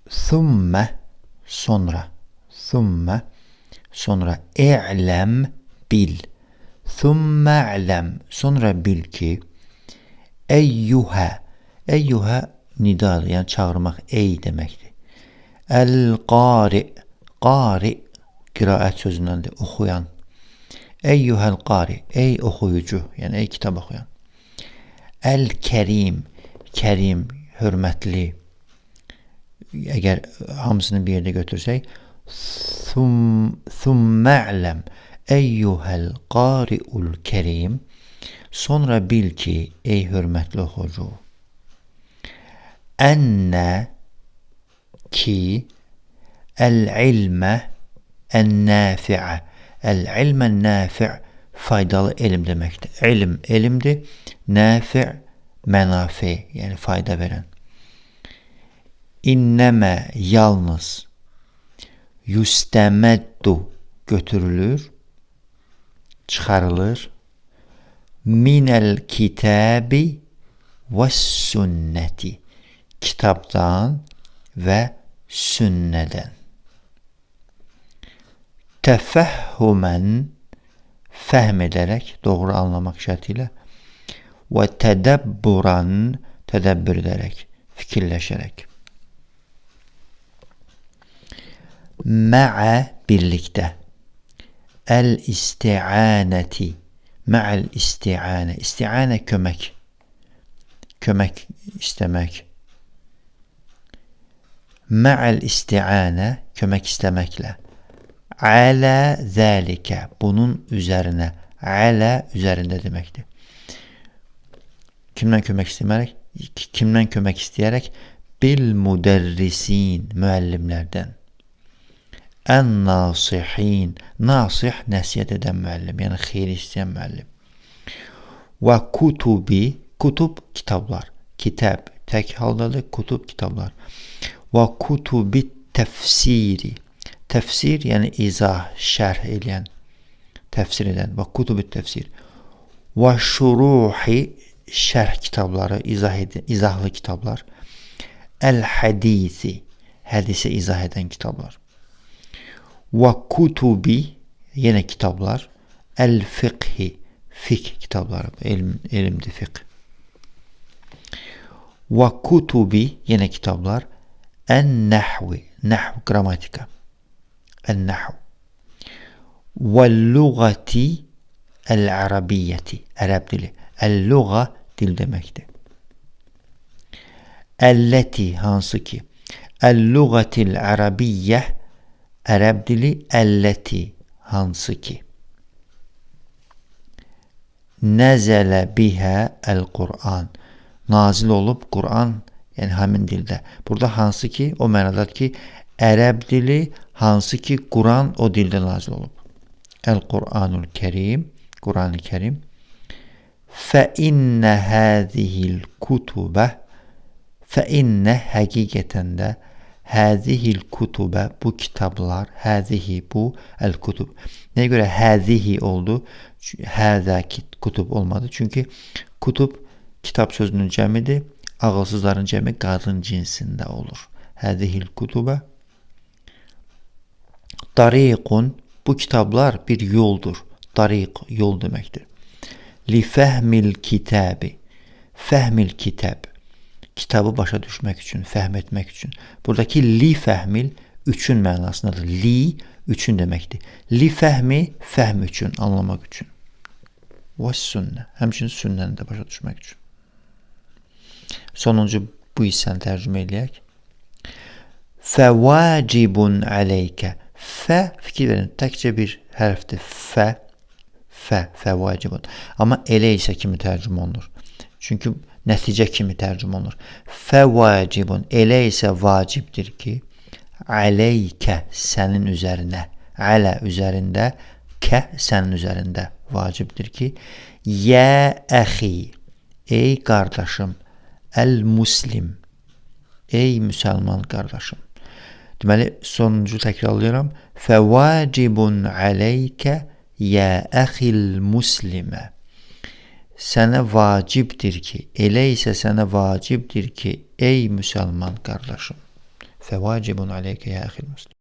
Thumme sonra. Thumme sonra. İ'lem bil. Thumme i'lem sonra bil ki eyyuha. Eyyuha nidadır, yani çağırmak, ey deməkdir. El-qari. Qari qiraət sözündendir, oxuyan. Eyyuhel qari, ey oxuyucu, yəni ey kitab oxuyan. El-kerim, kerim, hörmətli. Əgər hamısını bir yerdə götürsək, thumme'lem eyyuhel qari'ul kerim, sonra bil ki, ey hörmətli oxucu. Enne ki el-ilmə en-nafi'ə. El-ilmə en-nafi' faydalı elm deməkdir. İlm elmdir, nafi' mənafi, yəni fayda verən. İnnəmə yalnız yüstəməddu götürülür, çıxarılır. Minəl kitabi və sünnəti, kitabdan və sünnədən. Təfəhhümən, fəhm edərək, doğru anlamaq şərtilə, və tədəbburan, tədəbbür edərək, fikirləşərək. Mə'ə birlikdə. El-isti'anəti, mə'əl isti'anə. İsti'anə kömək. Kömək istəmək. Mə'əl isti'anə kömək istəməklə. Alə zəlikə, bunun üzərinə. Alə üzərində deməkdir. Kimdən kömək istəyərək? Kimdən kömək istəyərək? Bil müdərrisin, müəllimlərdən. En-nasihin, nasih nəsihət edən müəllim, yəni xeyir istəyən müəllim. Və kutubi, kutub kitablar, kitab tək haldadır, kutub kitablar. Və kutubi təfsiri, təfsir yəni izah, şərh edən, təfsir edən. Və kutubi təfsir. Və şuruhi, şərh kitabları, izahlı kitablar. El-hadisi, hədisi izah edən kitablar. Və kutubi, yenə kitablar. El-fiqhi, fiqh kitabları, elmdir fiqh. Və kutubi, yenə kitablar. En-nəhvi, nəhv, qrammatika. En-nəhv. Və-lüğəti el-arabiyyəti, ərəb dili. El-lüğə, dil deməkdir. Əlləti, hansı ki. El-lüğətil arabiyyə, ərəb dili. Əlləti, hansı ki. Nəzələ bihə el-Qur'an, nazil olub Qur'an, yəni həmin dildə. Burada hansı ki, o mənadadır ki, ərəb dili, hansı ki, Qur'an o dildə nazil olub. El-Qur'anul Kerim, Qur'an-ı Kerim. Fəinnə həzihil kutubə, fəinnə həqiqətən də həzihil kutubə, bu kitablar, həzihi bu, el-kutub. Nəyə görə həzihi oldu? Həzə kutub olmadı. Çünki kutub kitab sözünün cəmidir, ağılsızların cəmi qadın cinsində olur. Həzihil kutubə. Tariqun, bu kitablar bir yoldur. Tariq, yol deməkdir. Li fəhmil kitabi, fəhmil kitab, kitabı başa düşmək üçün, fəhm etmək üçün. Buradakı li fəhmil üçün mənasındadır. Li üçün deməkdir. Li fəhmi fəhm üçün, anlamaq üçün. Və sünnə, həmçinin sünnəni də başa düşmək üçün. Sonuncu bu hissəni tərcümə eləyək. Fəvacibun ələykə. Fə, fikir verin, təkcə bir hərfdir. Fəvacibun. Amma elə isə kimi tərcümə olunur. Çünki nəticə kimi tərcümə olunur. Fəvacibun, elə isə vacibdir ki, ələykə, sənin üzərinə, ələ üzərində, kə, sənin üzərində vacibdir ki, yə əxi, ey qardaşım, əl-muslim, ey müsəlman qardaşım. Deməli, sonuncu təkrarlayıram. Fəvacibun ələykə yə əxil muslimə. Sənə vacibdir ki, elə isə sənə vacibdir ki, ey müsəlman qardaşım. فواجب عليك يا أخي المسلم.